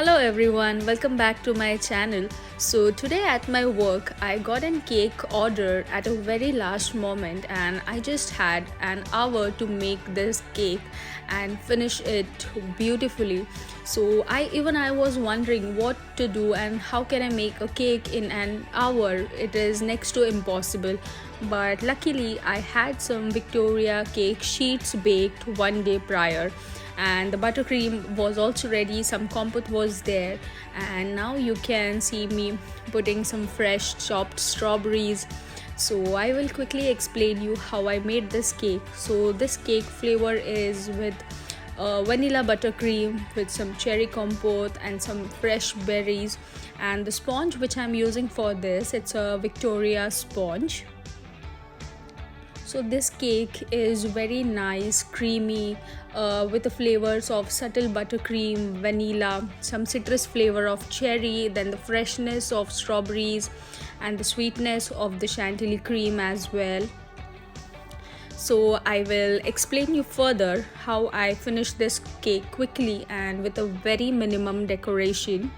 Hello everyone, welcome back to my channel. So today at my work I got a cake order at a very last moment and I just had an hour to make this cake and finish it beautifully. So I was wondering what to do and how can I make a cake in an hour. It is next to impossible. But luckily I had some Victoria cake sheets baked one day prior, and the buttercream was also ready, some compote was there, and now you can see me putting some fresh chopped strawberries. So I will quickly explain you how I made this cake. So this cake flavor is with vanilla buttercream with some cherry compote and some fresh berries, and the sponge which I'm using for this, it's a Victoria sponge. So this cake is very nice, creamy, with the flavors of subtle buttercream, vanilla, some citrus flavor of cherry, then the freshness of strawberries and the sweetness of the chantilly cream as well. So I will explain you further how I finished this cake quickly and with a very minimum decoration.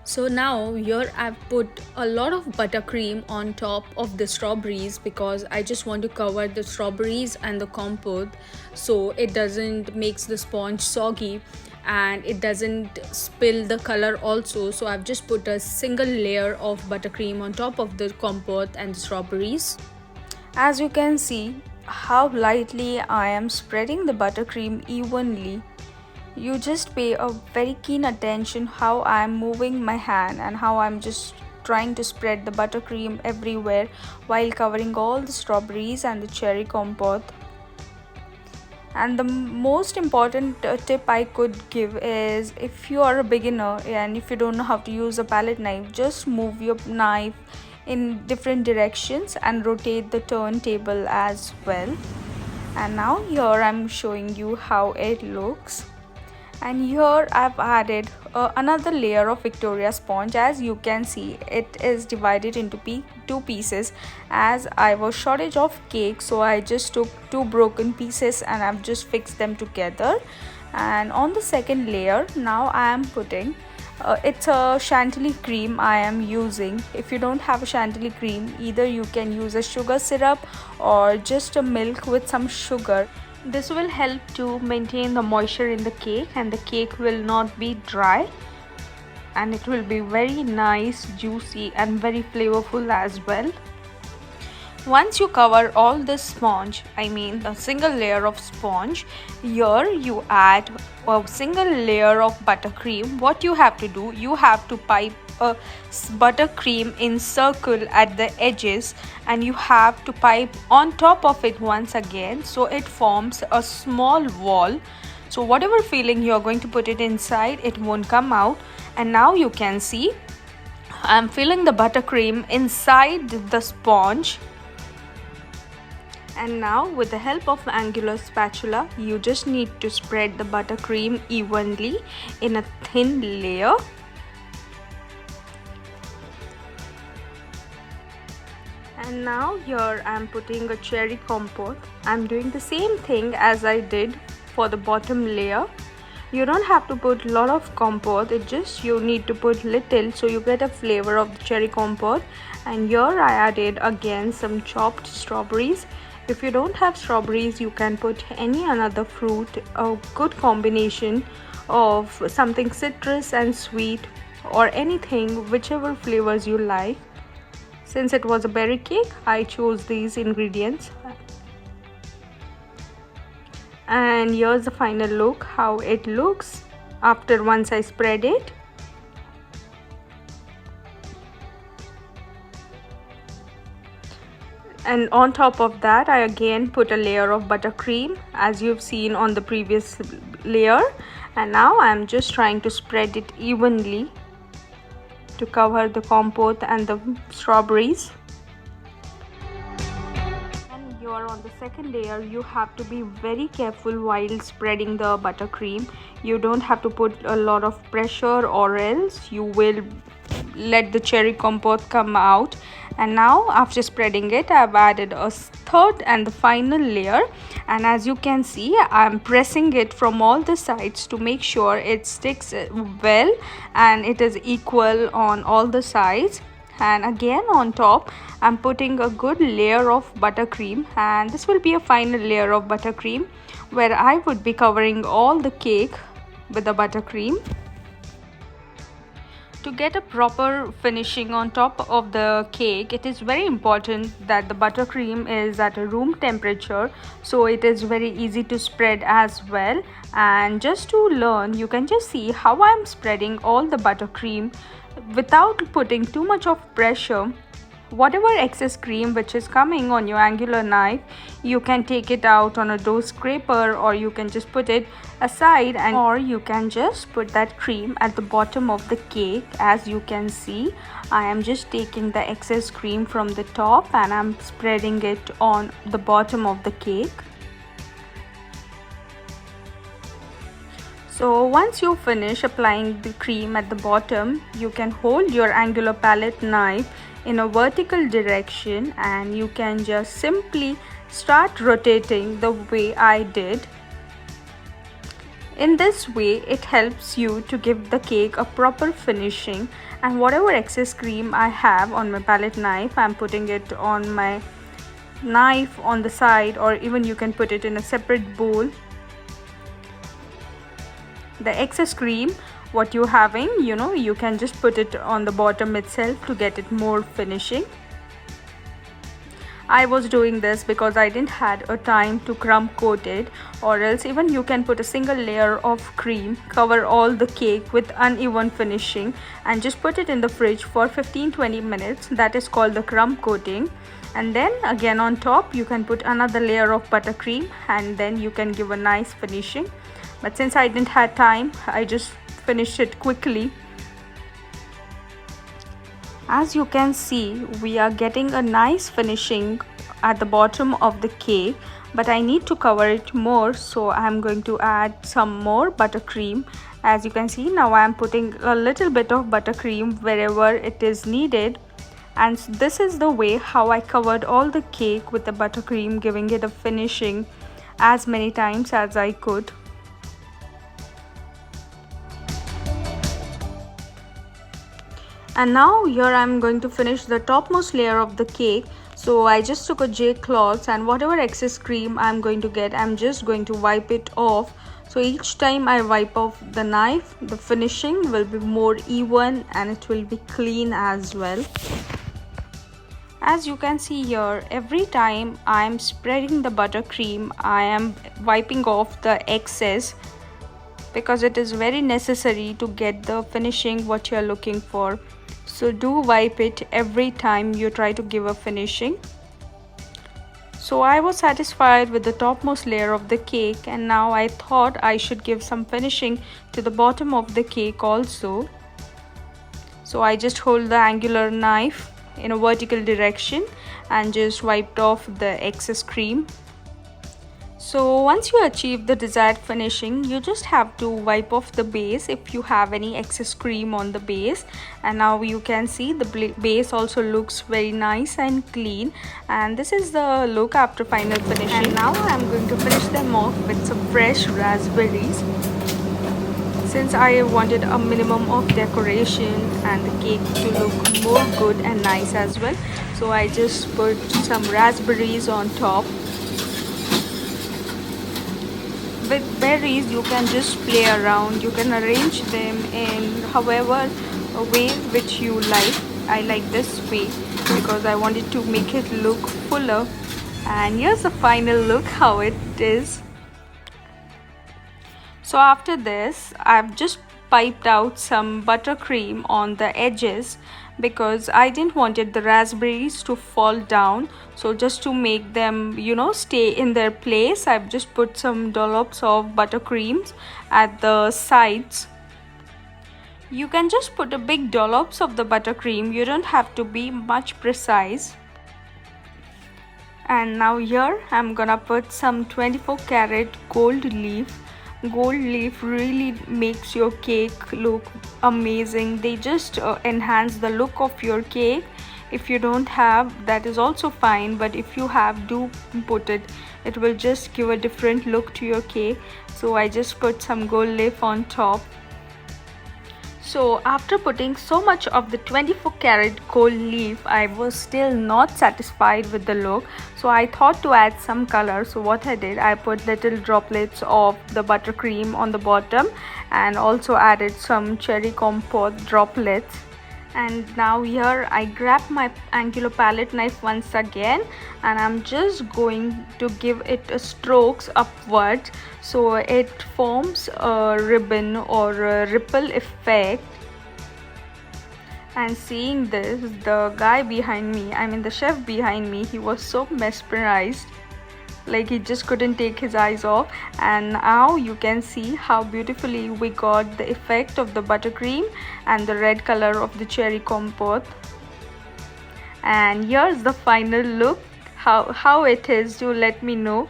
So now here I've put a lot of buttercream on top of the strawberries because I just want to cover the strawberries and the compote so it doesn't makes the sponge soggy and it doesn't spill the color also. So I've just put a single layer of buttercream on top of the compote and the strawberries. As you can see how lightly I am spreading the buttercream evenly. You just pay a very keen attention how I'm moving my hand and how I'm just trying to spread the buttercream everywhere while covering all the strawberries and the cherry compote. And the most important tip I could give is, if you are a beginner and if you don't know how to use a palette knife, just move your knife in different directions and rotate the turntable as well. And now here I'm showing you how it looks. And here I've added another layer of Victoria sponge. As you can see, it is divided into two pieces as I was shortage of cake, so I just took two broken pieces and I've just fixed them together. And on the second layer now I am putting it's a chantilly cream I am using. If you don't have a chantilly cream, either you can use a sugar syrup or just a milk with some sugar. This will help to maintain the moisture in the cake and the cake will not be dry, and it will be very nice, juicy and very flavorful as well. Once you cover all this sponge, a single layer of sponge, here you add a single layer of buttercream. What you have to do, you have to pipe a buttercream in circle at the edges and you have to pipe on top of it once again so it forms a small wall. So whatever filling you're going to put it inside, it won't come out. And now you can see I'm filling the buttercream inside the sponge. And now with the help of angular spatula, you just need to spread the buttercream evenly in a thin layer. And now here I'm putting a cherry compote. I'm doing the same thing as I did for the bottom layer. You don't have to put a lot of compote, it just you need to put little so you get a flavor of the cherry compote. And here I added again some chopped strawberries. If you don't have strawberries, you can put any another fruit, a good combination of something citrus and sweet or anything, whichever flavors you like. Since it was a berry cake, I chose these ingredients. And here's the final look, how it looks after once I spread it. And on top of that, I again put a layer of buttercream as you've seen on the previous layer. And now I'm just trying to spread it evenly to cover the compote and the strawberries. And here on the second layer, you have to be very careful while spreading the buttercream. You don't have to put a lot of pressure or else you will let the cherry compote come out And now after spreading it, I've added a third and the final layer, and as you can see, I'm pressing it from all the sides to make sure it sticks well and it is equal on all the sides. And again on top I'm putting a good layer of buttercream, and this will be a final layer of buttercream where I would be covering all the cake with the buttercream. To get a proper finishing on top of the cake, it is very important that the buttercream is at a room temperature, so it is very easy to spread as well. And just to learn, you can just see how I'm spreading all the buttercream without putting too much of pressure. Whatever excess cream which is coming on your angular knife, you can take it out on a dough scraper, or you can just put it aside, and or you can just put that cream at the bottom of the cake. As you can see, I am just taking the excess cream from the top and I'm spreading it on the bottom of the cake. So once you finish applying the cream at the bottom, you can hold your angular palette knife in a vertical direction and you can just simply start rotating the way I did. In this way, it helps you to give the cake a proper finishing, and whatever excess cream I have on my palette knife, I'm putting it on my knife on the side, or even you can put it in a separate bowl. The excess cream what you're having, you can just put it on the bottom itself to get it more finishing. I was doing this because I didn't had a time to crumb coat it, or else even you can put a single layer of cream, cover all the cake with uneven finishing, and just put it in the fridge for 15-20 minutes. That is called the crumb coating. And then again on top you can put another layer of buttercream, and then you can give a nice finishing. But since I didn't have time, I just finished it quickly. As you can see, we are getting a nice finishing at the bottom of the cake, but I need to cover it more, so I'm going to add some more buttercream. As you can see, now I am putting a little bit of buttercream wherever it is needed, and this is the way how I covered all the cake with the buttercream, giving it a finishing as many times as I could. And now here I'm going to finish the topmost layer of the cake. So I just took a J cloth, and whatever excess cream I'm going to get, I'm just going to wipe it off. So each time I wipe off the knife, the finishing will be more even and it will be clean as well. As you can see here, every time I'm spreading the buttercream, I am wiping off the excess, because it is very necessary to get the finishing what you are looking for. So do wipe it every time you try to give a finishing. So I was satisfied with the topmost layer of the cake, and now I thought I should give some finishing to the bottom of the cake also. So I just hold the angular knife in a vertical direction and just wiped off the excess cream. So once you achieve the desired finishing, you just have to wipe off the base if you have any excess cream on the base. And now you can see the base also looks very nice and clean, and this is the look after final finishing. And now I'm going to finish them off with some fresh raspberries, since I wanted a minimum of decoration and the cake to look more good and nice as well. So I just put some raspberries on top. With berries, you can just play around. You can arrange them in however way which you like. I like this way because I wanted to make it look fuller. And here's the final look how it is. So after this, I've just piped out some buttercream on the edges, because I didn't wanted the raspberries to fall down. So just to make them, stay in their place, I've just put some dollops of buttercreams at the sides. You can just put a big dollops of the buttercream. You don't have to be much precise. And now here I'm gonna put some 24 karat gold leaf. Gold leaf really makes your cake look amazing. They just enhance the look of your cake. If you don't have, that is also fine, but if you have, do put it. It will just give a different look to your cake. So I just put some gold leaf on top. So after putting so much of the 24 karat gold leaf, I was still not satisfied with the look. So I thought to add some color. So what I did, I put little droplets of the buttercream on the bottom and also added some cherry compote droplets. And now here I grab my angular palette knife once again, and I'm just going to give it a strokes upwards so it forms a ribbon or a ripple effect. And seeing this, the guy behind me, I mean the chef behind me, he was so mesmerized, like he just couldn't take his eyes off. And now you can see how beautifully we got the effect of the buttercream and the red color of the cherry compote. And here's the final look. How it is, do let me know.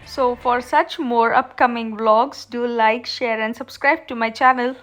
So for such more upcoming vlogs, do like, share and subscribe to my channel.